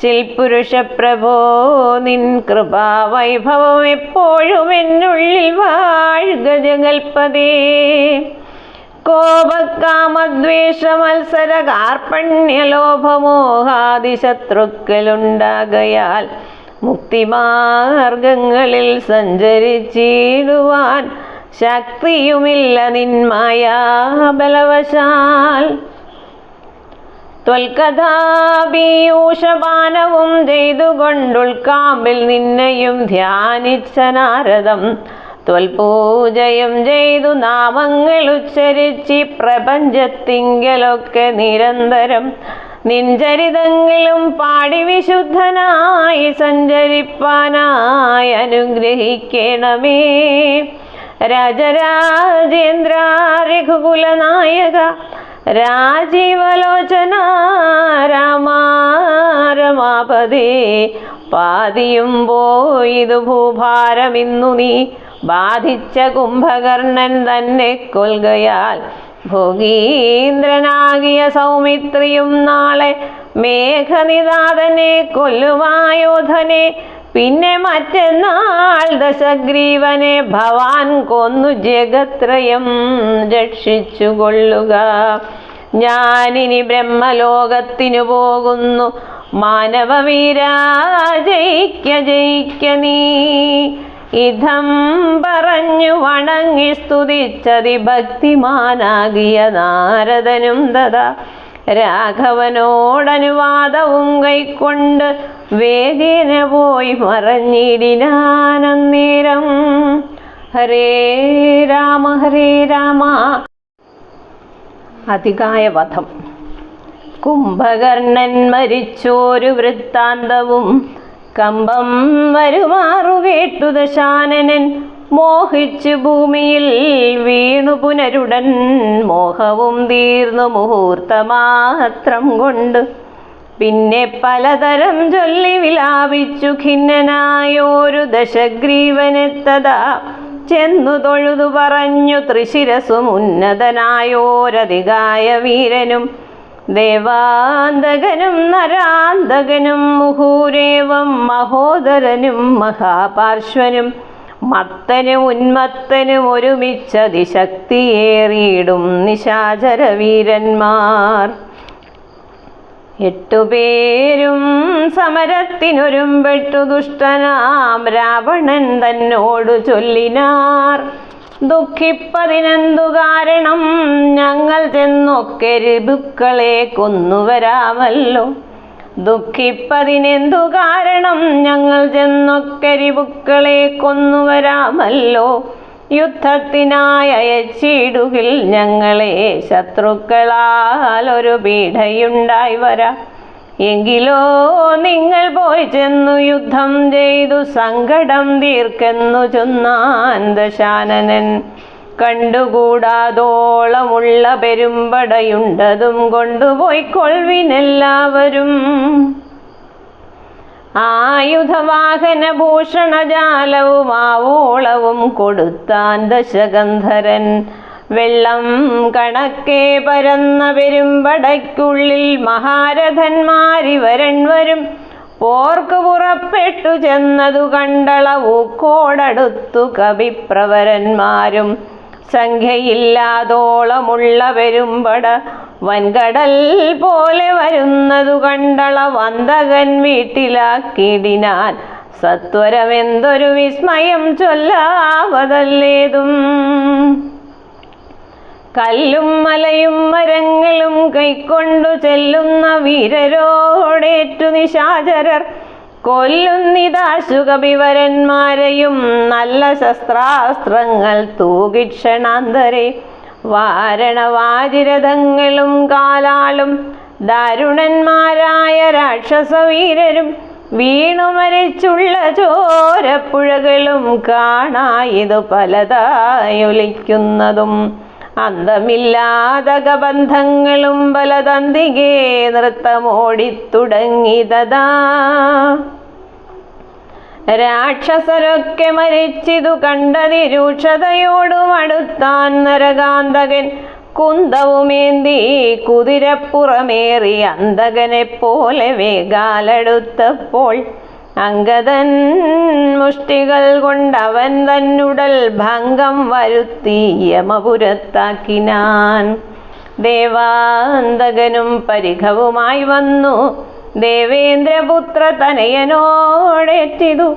ചിൽപുരുഷ പ്രഭോ നിൻ കൃപാവൈഭവം എപ്പോഴും എന്നുള്ളിൽ വാഴ്ക ജഗൽപദേ. കോപകാമദ്വേഷ മത്സര കാർപ്പണ്യലോഭമോഹാദിശത്രുക്കളുണ്ടാകയാൽ മുക്തിമാർഗങ്ങളിൽ സഞ്ചരിച്ചിടുവാൻ ശക്തിയുമില്ല നിന്മായാ ബലവശാൽ. ത്വൽകഥാപീയൂഷപാനവും ചെയ്തുകൊണ്ടുൾക്കാമ്പിൽ നിന്നെയും ധ്യാനിച്ച നാരദം ത്വൽപൂജയും ചെയ്തു നാമങ്ങൾ ഉച്ചരിച്ച് പ്രപഞ്ചത്തിങ്കലൊക്കെ നിരന്തരം നിൻചരിതങ്ങളും പാടി വിശുദ്ധനായി സഞ്ചരിപ്പാനായി അനുഗ്രഹിക്കണമേ. രാജരാജേന്ദ്ര രഘുകുലനായക രാജീവലോചന രാമാ രമാപദേ. പാതിയും പോയിതു ഭൂഭാരമിന്നു നീ ബാധിച്ച കുംഭകർണൻ തന്നെ കൊൽകയാൽ ഭോഗീന്ദ്രനാകിയ സൗമിത്രിയും നാളെ മേഘനിനാഥനെ കൊല്ലുമായോധനെ. പിന്നെ മറ്റന്നാൾ ദശഗ്രീവനെ ഭവാൻ കൊന്നു ജഗത്രയം രക്ഷിച്ചു കൊള്ളുക. ഞാനിനി ബ്രഹ്മലോകത്തിനു പോകുന്നു മാനവവീരാ ജയിക്ക ജയിക്ക നീ. ഇതം പറഞ്ഞു വണങ്ങി സ്തുതിച്ചതി ഭക്തിമാനാകിയ നാരദനും തഥാ രാഘവനോടനുവാദവും കൈക്കൊണ്ട് വേഗേന പോയി മറഞ്ഞിടിനാനന്നേരം. ഹരേ രാമ ഹരേ രാമ. അതികായവധം. കുംഭകർണൻ മരിച്ചോരു വൃത്താന്തവും കമ്പം വരുമാറു കേട്ടു ദശാനനൻ മോഹിച്ചു ഭൂമിയിൽ വീണു പുനരുടൻ മോഹവും തീർന്നു മുഹൂർത്തമാത്രം കൊണ്ട്. പിന്നെ പലതരം ചൊല്ലി വിലാപിച്ചു ഖിന്നനായോരു ദശഗ്രീവനെത്തതാ ചെന്നു തൊഴുതു പറഞ്ഞു ത്രിശിരസും ഉന്നതനായോരധികായ വീരനും ദേവാന്തകനും നരാന്തകനും മുഹൂരേവം മഹോദരനും മഹാപാർശ്വനും മത്തനും ഉന്മത്തനും ഒരുമിച്ചതിശക്തിയേറിയിടും നിശാചര വീരന്മാർ. 8 പേരും സമരത്തിനൊരുമ്പെട്ടു ദുഷ്ടനാം രാവണൻ തന്നോടു ചൊല്ലിനാർ. ദുഃഖിപ്പതിനെന്തു കാരണം, ഞങ്ങൾ ചെന്നൊക്കെ ഋതുക്കളെ കൊന്നുവരാമല്ലോ. ദുഃഖിപ്പതിനെന്തു കാരണം, ഞങ്ങൾ ചെന്നൊക്കെ രിപുക്കളെ കൊന്നുവരാമല്ലോ. യുദ്ധത്തിനായി അയച്ചിടുകിൽ ഞങ്ങളെ ശത്രുക്കളാൽ ഒരു പീഡയുണ്ടായി വരാം. എങ്കിലോ നിങ്ങൾ പോയി ചെന്നു യുദ്ധം ചെയ്തു സങ്കടം തീർക്കെന്നു ചൊന്നാൻ ദശാനനൻ. കണ്ടുകൂടാതോളമുള്ള പെരുമ്പടയുണ്ടതും കൊണ്ടുപോയിക്കൊള്ളുവിനെല്ലാവരും. ആയുധവാഹന ഭൂഷണജാലവും ആവോളവും കൊടുത്താൻ ദശകന്ധരൻ. വെള്ളം കണക്കെ പരന്ന പെരുമ്പടയ്ക്കുള്ളിൽ മഹാരഥന്മാരിവരൻവരും പോർക്കു പുറപ്പെട്ടു ചെന്നതു കണ്ടളവൂക്കോടടുത്തു കവിപ്രവരന്മാരും. സംഖ്യയില്ലാതോളമുള്ള പെരുമ്പട വൻകടൽ പോലെ വരുന്നതു കണ്ടള വന്തകൻ വീട്ടിലാക്കിടിനാൻ. സത്വരമെന്തൊരു വിസ്മയം ചൊല്ലാവതല്ലേതും. കല്ലും മലയും മരങ്ങളും കൈക്കൊണ്ടു ചെല്ലുന്ന വീരരോടേറ്റു നിശാചരർ കൊല്ലുന്നിതാശു കപിവരന്മാരെയും നല്ല ശസ്ത്രാസ്ത്രങ്ങൾ തൂകിക്ഷണാന്തരെ. വാരണവാജിരഥങ്ങളും കാലാളും ദാരുണന്മാരായ രാക്ഷസവീരരും വീണുമരിച്ചുള്ള ചോരപ്പുഴകളും കാണായിതു പലതായൊലിക്കുന്നതും. അന്തമില്ലാതക ബന്ധങ്ങളും ബലതന്തികേ നൃത്തമോടിത്തുടങ്ങിയതാ. രാക്ഷസരൊക്കെ മരിച്ചിതു കണ്ടതിരൂക്ഷതയോടും അടുത്താൻ നരകാന്തകൻ. കുന്തവുമേന്തി കുതിരപ്പുറമേറി അന്തകനെ പോലെ വേഗാലടുത്തപ്പോൾ അങ്കദൻ മുഷ്ടികൾ കൊണ്ടവൻ തന്നുടൽ ഭംഗം വരുത്തി യമപുരത്താക്കിനാൻ. ദേവാന്തകനും പരിഘവുമായി വന്നു ദേവേന്ദ്രപുത്ര തനയനോടേറ്റിതു.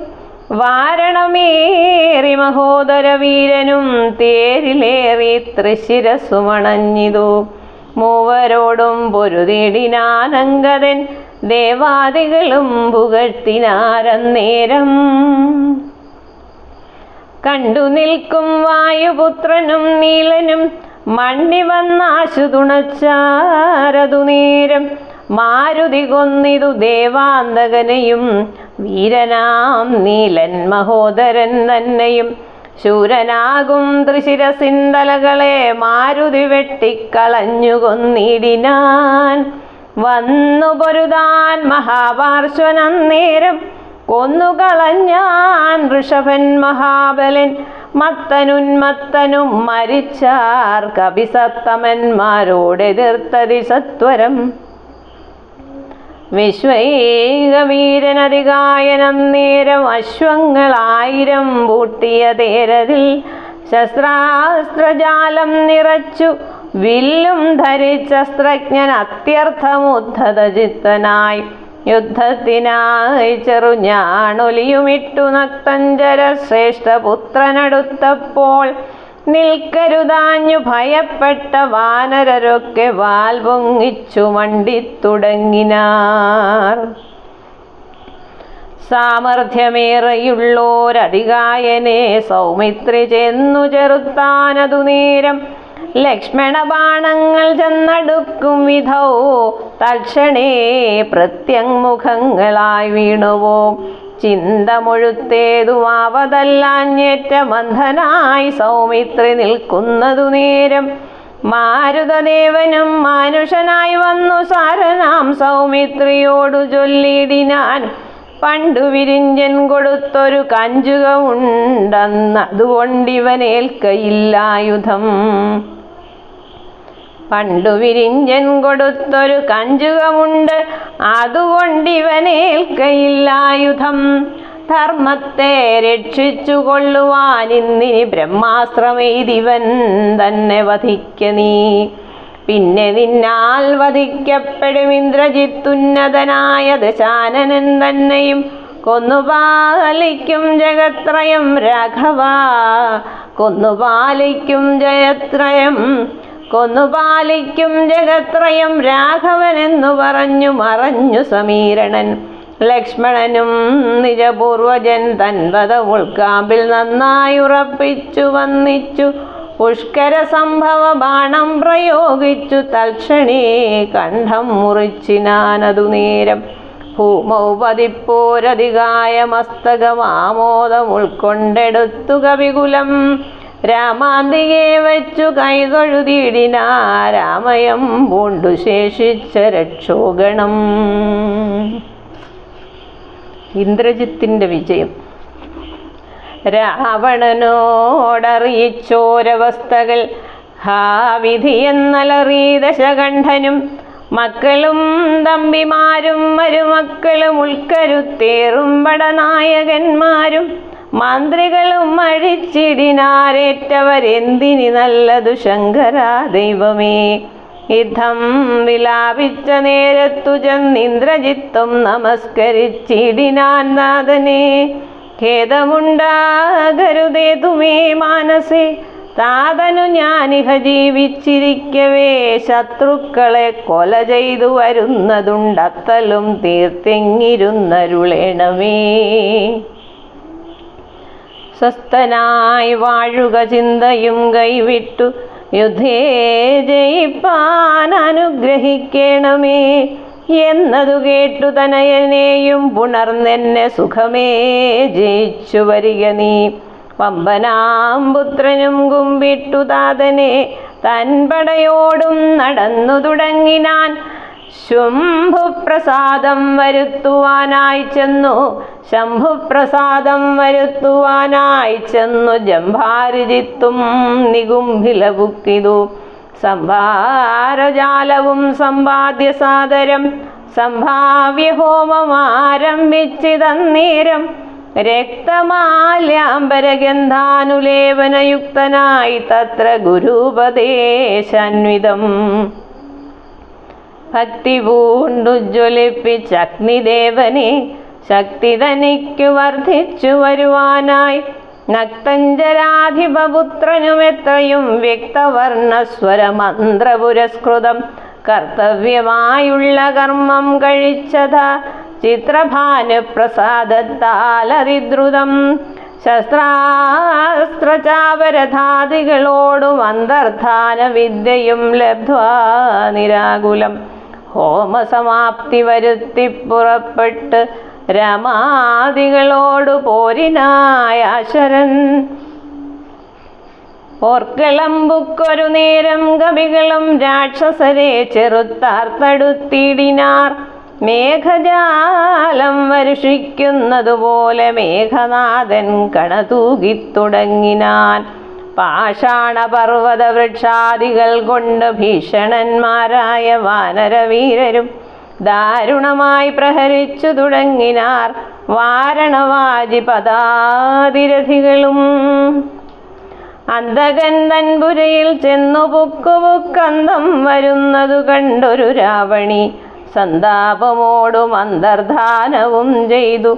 വാരണമേറി മഹോദര വീരനും തേരിലേറി തൃശിരസുമണഞ്ഞിതു. മൂവരോടും പൊരുതിടിനാനങ്കദൻ ദേവാദികളും പുകഴ്ത്തിനാരന്നേരം. കണ്ടു നിൽക്കും വായുപുത്രനും നീലനും മണ്ണി വന്നാശു തുണച്ചാരതു നേരം. മാരുതി കൊന്നിതു ദേവാന്തകനെയും വീരനാം നീലൻ മഹോദരൻ തന്നെയും. ശൂരനാകും തൃശിരസിന്തലകളെ മാരുതി വെട്ടിക്കളഞ്ഞു കൊന്നിടിനാൻ. വന്നു പൊരുതാൻ മഹാപാർശ്വനന്നേരം കൊന്നുകളഞ്ഞാൻ ഋഷഭൻ മഹാബലൻ. മത്തനുന്മത്തനും മരിച്ചാർ കപിസത്തമന്മാരോടെതിർത്തതി സത്വരം. വിശ്വൈകവീരനതികായനന്നേരം അശ്വങ്ങളായിരം പൂട്ടിയ തേരതിൽ ശസ്ത്രാസ്ത്രജാലം നിറച്ചു വില്ലും ധരിച്ചസ്ത്രജ്ഞൻ അത്യർത്ഥമുദ്ധതചിത്തനായി. യുദ്ധത്തിനായി ചെറുഞാണൊലിയുമിട്ടു നക്തഞ്ചര ശ്രേഷ്ഠപുത്രനടുത്തപ്പോൾ നിൽക്കരുതാഞ്ഞു ഭയപ്പെട്ട വാനരരൊക്കെ വാൽ പൊങ്ങിച്ചു മണ്ടിത്തുടങ്ങിനാർ. സാമർഥ്യമേറെയുള്ളോരധികായനെ സൗമിത്രി ചെന്നു ചെറുത്താനതു നേരം. ലക്ഷ്മണബാണങ്ങൾ ചെന്നടുക്കും വിധൗ തക്ഷണേ പ്രത്യങ്മുഖങ്ങളായി വീണുവോ. ചിന്തമൊഴുത്തേതുമാവതല്ലാഞ്ഞേറ്റ മന്ധനായി സൗമിത്രി നിൽക്കുന്നതു നേരം. മാരുതദേവനും മാനുഷനായി വന്നു സാരനാം സൗമിത്രിയോടു ചൊല്ലിടിനാൻ. പണ്ടു വിരിഞ്ചൻ കൊടുത്തൊരു കഞ്ചുകമുണ്ടന്നതുകൊണ്ടിവനേൽക്കയില്ലായുധം. പണ്ടു വിരിഞ്ചൻ കൊടുത്തൊരു കഞ്ചുകമുണ്ട് അതുകൊണ്ടിവനേൽക്കയില്ലായുധം. ധർമ്മത്തെ രക്ഷിച്ചു കൊള്ളുവാനിന്നിനി ബ്രഹ്മാസ്ത്രമെയ്തിവൻ തന്നെ വധിക്ക നീ. പിന്നെ നിന്നാൽ വധിക്കപ്പെടും ഇന്ദ്രജിത്തുന്നതനായ ദശാനനൻ തന്നെയും. കൊന്നുപാലിക്കും ജഗത്രയം രാഘവ, കൊന്നുപാലിക്കും ജയത്രയം, കൊന്നുപാലിക്കും ജഗത്രയം രാഘവനെന്നു പറഞ്ഞു മറഞ്ഞു സമീരണൻ. ലക്ഷ്മണനും നിജപൂർവജൻ തൻവത ഉൾക്കാമ്പിൽ നന്നായുറപ്പിച്ചു വന്നിച്ചു പുഷ്കര സംഭവ ബാണം പ്രയോഗിച്ചു തൽക്ഷണേ കണ്ഠം മുറിച്ചിനാനതു നേരം ഭൂമൗ പതിപ്പോരധികായ മസ്തകമാമോദം ഉൾക്കൊണ്ടെടുത്തു കവികുലം രാമാന്തികെ വച്ചു കൈതൊഴുതിടിനാ രാമയം പൂണ്ടു ശേഷിച്ച രക്ഷോഗണം. ഇന്ദ്രജിത്തിന്റെ വിജയം. രാവണനോടറിയിച്ചോരവസ്ഥകൾ ഹാ വിധി എന്നലറി ദശകണ്ഠനും മക്കളും തമ്പിമാരും മരുമക്കളും ഉൾക്കരുത്തേറും പടനായകന്മാരും മന്ത്രികളും അഴിച്ചിടിനാരേറ്റവരെന്തിനി നല്ലതു ശങ്കരാ ദൈവമേ. യുദ്ധം വിലാപിച്ച നേരത്തു ചെന്നിന്ദ്രജിത്തും നമസ്കരിച്ചിടിനാൻ നാഥനെ. ഖേദമുണ്ടാകരുതേതുമേ മാനസേ താതനു ഞാനിഹ ജീവിച്ചിരിക്കവേ ശത്രുക്കളെ കൊല ചെയ്തു വരുന്നതുണ്ടത്തലും തീർത്തെങ്ങിരുന്നരുളേണമേ. സ്വസ്ഥനായി വാഴുക ചിന്തയും കൈവിട്ടു യുദ്ധേ ജയിപ്പാൻ അനുഗ്രഹിക്കണമേ എന്നതു കേട്ടു തനയനെയും പുണർന്നെന്നെ സുഖമേ ജയിച്ചു വരിക നീ. പമ്പനാം പുത്രനും കുമ്പിട്ടു താതനെ തൻപടയോടും നടന്നു തുടങ്ങിനാൻ. ശംഭുപ്രസാദം വരുത്തുവാനായി ചെന്നു ജംഭാരിജിത്തും നികുംഭിലബുക്കിതു സംഭാരജാലവും സമ്പാദ്യ സാദരം സംഭാവ്യഹോമമാരംഭിച്ചിതന്നേരം രക്തമാല്യാംബരഗന്ധാനുലേപനയുക്തനായി തത്ര ഗുരുപദേശാന്വിതം ഭക്തി പൂണ്ടുജ്വലിപ്പിച്ചഗ്നിദേവനെ ശക്തി തനിക്കു വർദ്ധിച്ചു വരുവാനായി നക്തഞ്ചരാധിപപുത്രനുമെത്രയും വ്യക്തവർണ്ണസ്വരമന്ത്രപുരസ്കൃതം കർത്തവ്യമായുള്ള കർമ്മം കഴിച്ചതാ ചിത്രഭാനുപ്രസാദത്താൽ അതിദ്രുതം ശസ്ത്രാസ്ത്രചാപരധാദികളോടും അന്തർധാന വിദ്യയും ലബ്ധ്വാ നിരാകുലം ഹോമസമാപ്തി വരുത്തി പുറപ്പെട്ട് രമാദികളോടു പോരിനായ ശരൻ. ഓർക്കളമ്പുക്കൊരു നേരം കവികളും രാക്ഷസരെ ചെറുത്താർത്തടുത്തിടിനാർ. മേഘജാലം വരുഷിക്കുന്നതുപോലെ മേഘനാഥൻ കണതൂകിത്തുടങ്ങിനാൻ. പാഷാണപർവ്വത വൃക്ഷാദികൾ കൊണ്ട് ഭീഷണന്മാരായ വാനരവീരരും ദാരുണമായി പ്രഹരിച്ചു തുടങ്ങിനാർ. വാരണവാജി പദാതിരഥികളും അന്തകൻ തൻപുരയിൽ ചെന്നു പുക്കുപുക്കന്തം വരുന്നതു കണ്ടൊരു രാവണി സന്താപമോടും അന്തർധാനവും ചെയ്തു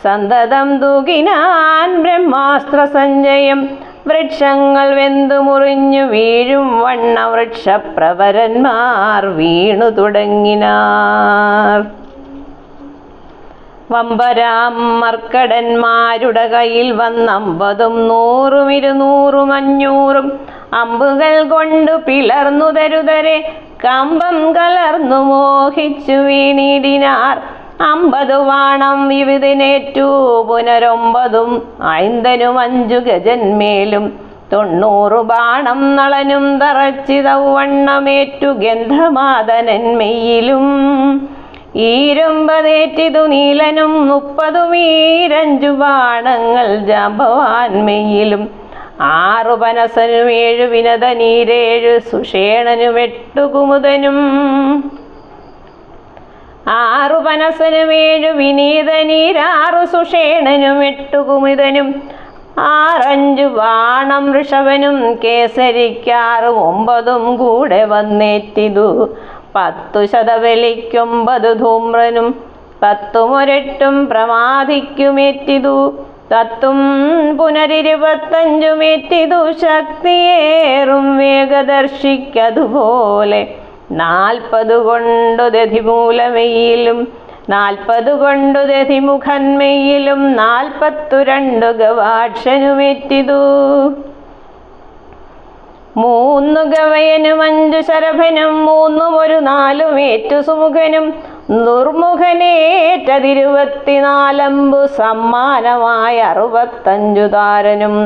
സന്തതം തൂകിനാൻ ബ്രഹ്മാസ്ത്ര സഞ്ജയം. വൃക്ഷങ്ങൾ വെന്തു മുറിഞ്ഞു വീഴും വണ്ണ വൃക്ഷപ്രവരന്മാർ വീണു തുടങ്ങിനാർ. വമ്പരാം മർക്കടന്മാരുടെ കയ്യിൽ വന്നമ്പതും 100, 200, 500 അമ്പുകൾ കൊണ്ടു പിളർന്നു തരുതരെ കമ്പം കലർന്നു മോഹിച്ചു വീണിടിനാർ. 50 വാണം വിവിധനേറ്റു പുനരൊമ്പതും 5 ഗജന്മേലും 90 ബാണം നളനും തറച്ചിതവണ്ണമേറ്റു ഗന്ധമാദനന്മയിലും. 20 നീലനും 30 വീരഞ്ചു ബാണങ്ങൾ ജാമ്പവാൻമയിലും. 6 പനസനും 7 വിനതനീരേഴ് സുഷേണനും 8 കുമുദനും. 6 പനസനും 7 വിനീതനീര് 6 സുഷേണനും 8 കുമുദനും. 6 ബാണം ഋഷഭനും കേസരിക്കാറും 9 കൂടെ വന്നേറ്റിതു. 10 ശതബലിക്ക് 9 ധൂമ്രനും 10 മുരട്ടും പ്രമാദിക്കുമേറ്റിതു. 10 പുനരിരുപത്തഞ്ചുമേറ്റിതു. ശക്തിയേറും വേഗദർശിക്കതുപോലെ 40 കൊണ്ടു ദധിമൂലമയിലും 40 കൊണ്ടു ദധിമുഖന്മയിലും 42 ഗവാക്ഷനുമേറ്റിതു. 3 ഗവയനും 5 ശരഭനും 3 ഒരു 4 ഏറ്റു സുമുഖനും ദുർമുഖനേറ്റ 24 സമ്മാനമായ 65 താരനും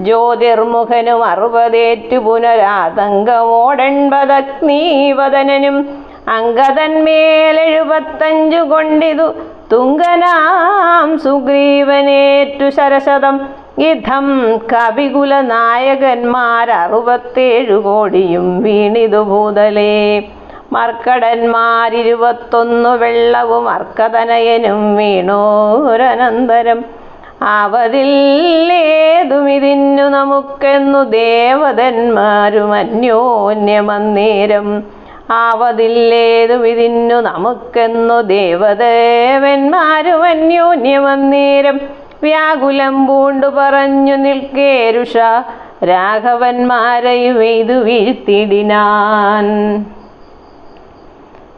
ജ്യോതിർമുഖനും 60 ഏറ്റു പുനരാതങ്കമോട് 80 അഗ്നിവദനനും അങ്കദന്മേൽ 75 കൊണ്ടിതു തുങ്കനാം സുഗ്രീവനേറ്റു ശരശതം യുദ്ധം കവികുല നായകന്മാർ 67 കോടിയും വീണിതു ഭൂതലേ. മർക്കടന്മാർ 21 വെള്ളവും അർക്കതനയനും വീണോരനന്തരം അവതില്ലേതുമിതിന്നു നമുക്കെന്നു ദേവതന്മാരും അന്യോന്യമന്നേരം ആവതില്ലേതുമിതിന്നു നമുക്കെന്നു ദേവദേവന്മാരും അന്യോന്യമന്നേരം വ്യാകുലം പൂണ്ടു പറഞ്ഞു നിൽക്കേരുഷ രാഘവന്മാരെയും എയ്തു വീഴ്ത്തിടിനാൻ.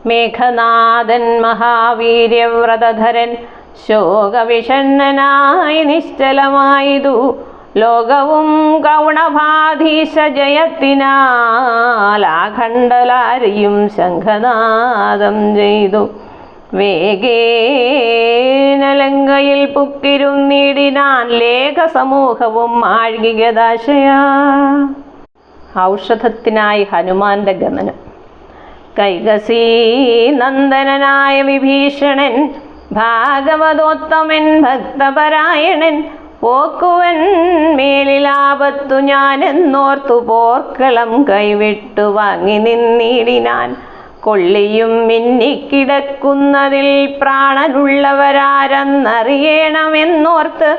മേഘനാഥൻ മഹാവീര്യവ്രതധരൻ ശോകവിഷണ്ണനായി നിശ്ചലമായതു ലോകവും കൗണഭാധീശ ജയത്തിനാൽ ആഖണ്ഡലാരിയും ശംഖനാദം ചെയ്തു. വേഗേനലങ്കയിൽ പുക്കിരുന്നീടിനാൻ ലേഖസമൂഹവും ആഴ്കികദാശയാ. ഔഷധത്തിനായി ഹനുമാന്റെ ഗമനം. കൈകസീ നന്ദനനായ വിഭീഷണൻ ഭാഗവതോത്തമൻ ഭക്തപരായണൻ പോക്കുവൻ മേലിലാപത്തു ഞാനെന്നോർത്തു പോർക്കളം കൈവിട്ടു വാങ്ങി നിന്നിടിനാൻ. കൊള്ളിയും മിന്നിക്കിടക്കുന്നതിൽ പ്രാണനുള്ളവരാരെന്നറിയണമെന്നോർത്ത്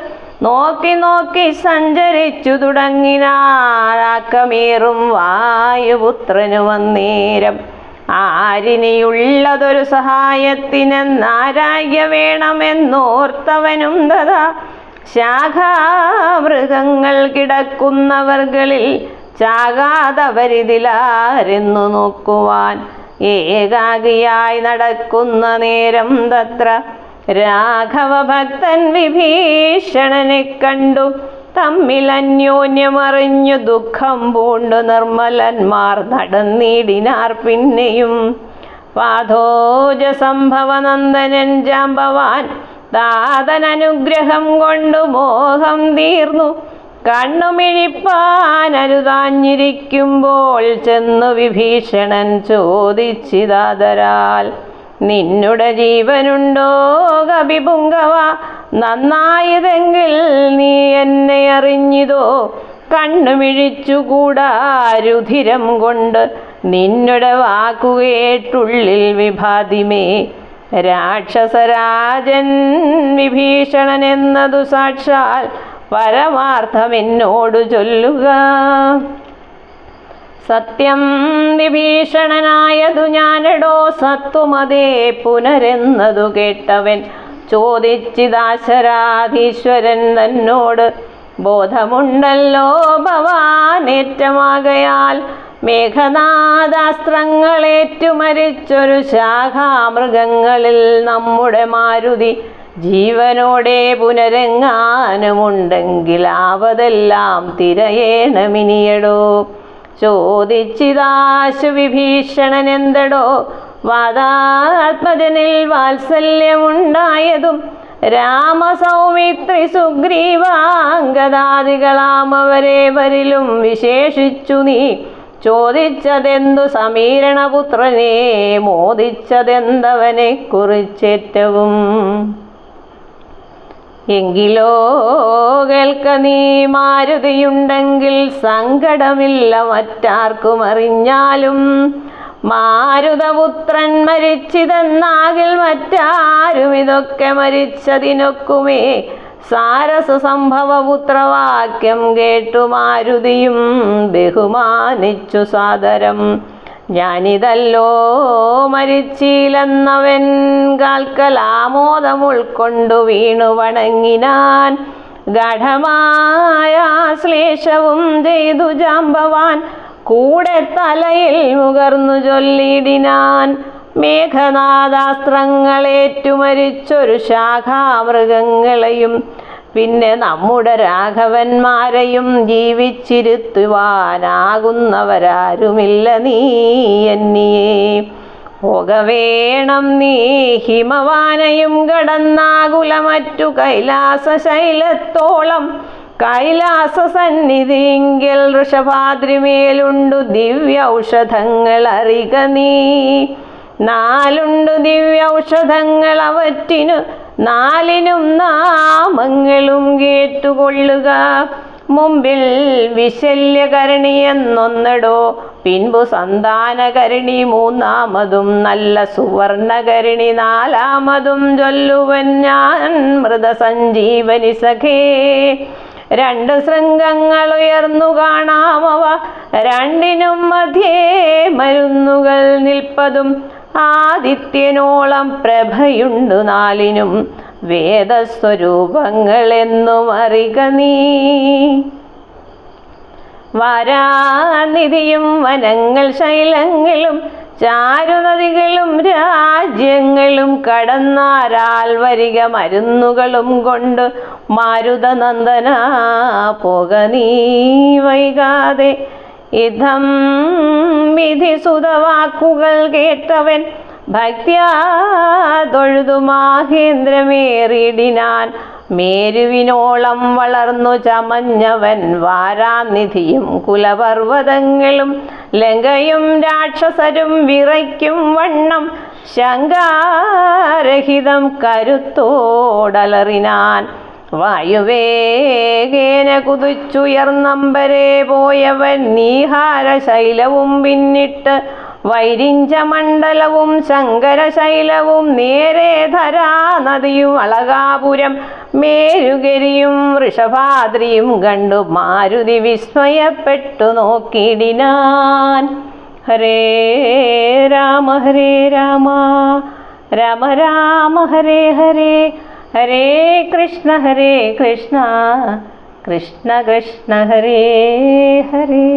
നോക്കി നോക്കി സഞ്ചരിച്ചു തുടങ്ങിനാക്കമേറും വായുപുത്രനു വന്നേരം. ആരിനിയുള്ളതൊരു സഹായത്തിനെന്നാരാജ്യ വേണമെന്നോർത്തവനും തഥാ ശാഖാമൃഗങ്ങൾ കിടക്കുന്നവർകളിൽ ചാകാതവരിതിലാരെന്നു നോക്കുവാൻ ഏകാകിയായി നടക്കുന്ന നേരം തത്ര രാഘവഭക്തൻ വിഭീഷണനെ കണ്ടു. തമ്മിൽ അന്യോന്യമറിഞ്ഞു ദുഃഖം പൂണ്ടു നിർമ്മലന്മാർ നടന്നിടിനാർ. പിന്നെയും പാഥോജ സംഭവനന്ദനൻ ജാമ്പവാൻ താതനനുഗ്രഹം കൊണ്ടു മോഹം തീർന്നു. കണ്ണുമിഴിപ്പാനരുതാഞ്ഞിരിക്കുമ്പോൾ ചെന്നു വിഭീഷണൻ ചോദിച്ചിതാദരാൽ നിന്നുടെ ജീവനുണ്ടോ കപിപുങ്കവ? നന്നായതെങ്കിൽ നീ എന്നെ അറിഞ്ഞിതോ? കണ്ണുമിഴിച്ചുകൂടാ രുധിരം കൊണ്ട് നിന്നുടെ വാക്കുകേട്ടുള്ളിൽ വിഭാതിമേ. രാക്ഷസരാജൻ വിഭീഷണൻ എന്നതു സാക്ഷാൽ പരമാർത്ഥമെന്നോടു ചൊല്ലുക. സത്യം വിഭീഷണനായതു ഞാനെടോ സത്വമതേ പുനരെന്നതു കേട്ടവൻ ചോദിച്ചിദാശരാധീശ്വരൻ തന്നോട് ബോധമുണ്ടല്ലോ ഭവാനേറ്റമാകയാൽ മേഘനാദാസ്ത്രങ്ങളേറ്റു മരിച്ചൊരു ശാഖാമൃഗങ്ങളിൽ നമ്മുടെ മാരുതി ജീവനോടെ പുനരെങ്ങാനുമുണ്ടെങ്കിൽ ആവതെല്ലാം തിരയേണമിനിയടോ. ചോദിച്ചിതാശു വിഭീഷണൻ എന്തടോ വാദാത്മജനിൽ വാത്സല്യമുണ്ടായതും രാമസൗമിത്രി സുഗ്രീവാംഗദാദികളാമവരേവരിലും വിശേഷിച്ചു നീ ചോദിച്ചതെന്തു സമീരണപുത്രനെ മോദിച്ചതെന്തവനെ കുറിച്ചേറ്റവും. എങ്കിലോ കേൾക്ക നീ മാരുതിയുണ്ടെങ്കിൽ സങ്കടമില്ല മറ്റാർക്കും അറിഞ്ഞാലും. മാരുതപുത്രൻ മരിച്ചിതെന്നാകിൽ മറ്റാരും ഇതൊക്കെ മരിച്ചതിനൊക്കുമേ. സാരസ സംഭവപുത്രവാക്യം കേട്ടു മാരുതിയും ബഹുമാനിച്ചു സാദരം. ഞാനിതല്ലോ മരിച്ചില്ലെന്നവൻ കാൽക്കലാമോദം ഉൾക്കൊണ്ടു വീണു വണങ്ങിനാൻ. ഗാഢമായ ശ്ലേഷവും ചെയ്തു ജാമ്പവാൻ കൂടെ തലയിൽ മുകർന്നു ചൊല്ലിടിനാൻ. മേഘനാദാസ്ത്രങ്ങളേറ്റുമരിച്ചൊരു ശാഖാമൃഗങ്ങളെയും പിന്നെ നമ്മുടെ രാഘവന്മാരെയും ജീവിച്ചിരുത്തുവാനാകുന്നവരാരുമില്ല നീ എന്നിയേ. പോകവേണം നീ ഹിമവാനയും കടന്നാകുലമറ്റു കൈലാസശൈലത്തോളം. കൈലാസ സന്നിധിയെങ്കിൽ ഋഷഭാദ്രിമേലുണ്ടു ദിവ്യ ഔഷധങ്ങൾ അറിക നീ. 4 ദിവ്യ ഔഷധങ്ങൾ അവറ്റിനു 4നും നാമങ്ങളും കേട്ടുകൊള്ളുക. മുമ്പിൽ വിശല്യകരണി എന്നൊന്നടോ, പിൻപു സന്താനകരണി 3-മതും, നല്ല സുവർണകരണി 4-മതും ചൊല്ലുവൻ ഞാൻ മൃതസഞ്ജീവനി സഖേ. 2 ശൃംഗങ്ങൾ ഉയർന്നു കാണാമവ, 2നും മധ്യേ മരുന്നുകൾ നിൽപ്പതും. ആദിത്യനോളം പ്രഭയുണ്ടു 4നും, വേദസ്വരൂപങ്ങളെന്നും അറിക നീ. വാരാനിധിയും വനങ്ങൾ ശൈലങ്ങളും ചാരുനദികളും രാജ്യങ്ങളും കടന്നാരാൽ വരിക മരുന്നുകളും കൊണ്ട്. മാരുതനന്ദന പോക നീ വൈകാതെ. ഇതം വിധിസുതവാക്കുകൾ കേട്ടവൻ ഭക്ത്യാ തൊഴുതു മാഹേന്ദ്രമേറിടിനാൻ. മേരുവിനോളം വളർന്നു ചമഞ്ഞവൻ വാരാനിധിയും കുലപർവ്വതങ്ങളും ലങ്കയും രാക്ഷസരും വിറയ്ക്കും വണ്ണം ശങ്കാരഹിതം കരുത്തോടലറിനാൻ. വായുവേഗേന കുതിച്ചുയർന്നമ്പരെ പോയവൻ നീഹാരശൈലവും പിന്നിട്ട് വൈരിഞ്ചമണ്ഡലവും ശങ്കരശൈലവും നേരെ ധരാനദിയും അളകാപുരം മേരുഗിരിയും വൃഷഭാദ്രിയും കണ്ടു മാരുതി വിസ്മയപ്പെട്ടു നോക്കിടിനാൻ. ഹരേ രാമ രാമ രാമ ഹരേ ഹരേ, ഹരേ കൃഷ്ണ കൃഷ്ണ കൃഷ്ണ ഹരേ ഹരേ.